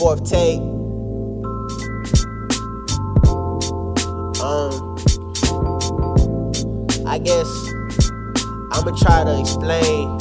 Fourth take. I guess I'ma try to explain.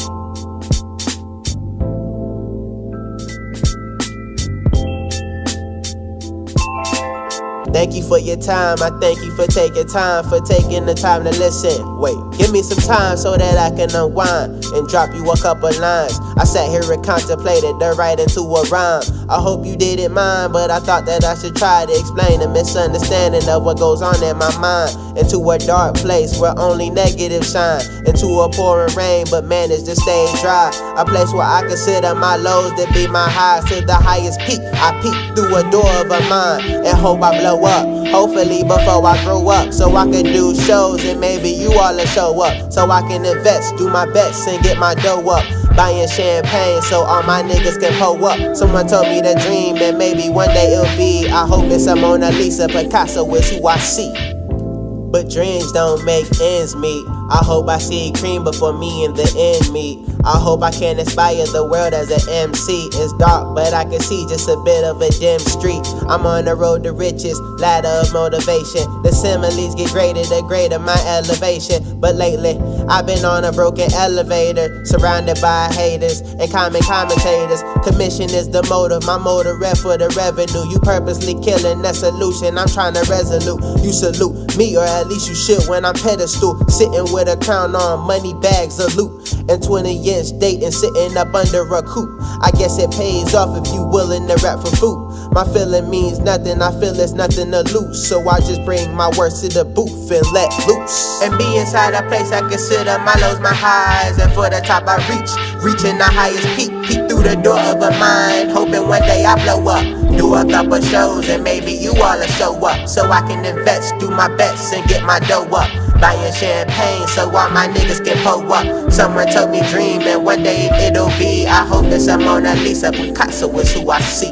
Thank you for your time, I thank you for taking time, for taking the time to listen. Wait, give me some time so that I can unwind and drop you a couple lines. I sat here and contemplated to write into a rhyme. I hope you didn't mind, but I thought that I should try to explain the misunderstanding of what goes on in my mind. Into a dark place where only negative shine, into a pouring rain but manage to stay dry. A place where I consider my lows to be my highs. To the highest peak, I peek through a door of a mind and hope I blow up, hopefully before I grow up, so I can do shows and maybe you all will show up, so I can invest, do my best and get my dough up. Buying champagne so all my niggas can pull up. Someone told me to dream and maybe one day it'll be. I hope it's a Mona Lisa, Picasso is who I see. But dreams don't make ends meet. I hope I see cream before me and the end meet. I hope I can inspire the world as an MC. It's dark, but I can see just a bit of a dim street. I'm on the road to riches, ladder of motivation. The similes get greater, the greater my elevation. But lately, I've been on a broken elevator, surrounded by haters and common commentators. Commission is the motive, my motive rep for the revenue. You purposely killing that solution, I'm trying to resolute. You salute me, or at least you should when I'm pedestal. Sitting with a crown on, money bags of loot. And 20-inch dating, sitting up under a coupe. I guess it pays off if you willing to rap for food. My feeling means nothing, I feel there's nothing to lose, so I just bring my words to the booth and let loose. And be inside a place I consider my lows, my highs. And for the top I reaching the highest peak. Peek through the door of a mind, hoping one day I blow up. Do a couple shows and maybe you all will show up, so I can invest, do my best and get my dough up. Buying champagne so all my niggas can pull up. Someone told me dream and one day it'll be. I hope it's a Mona Lisa, Picasso is who I see.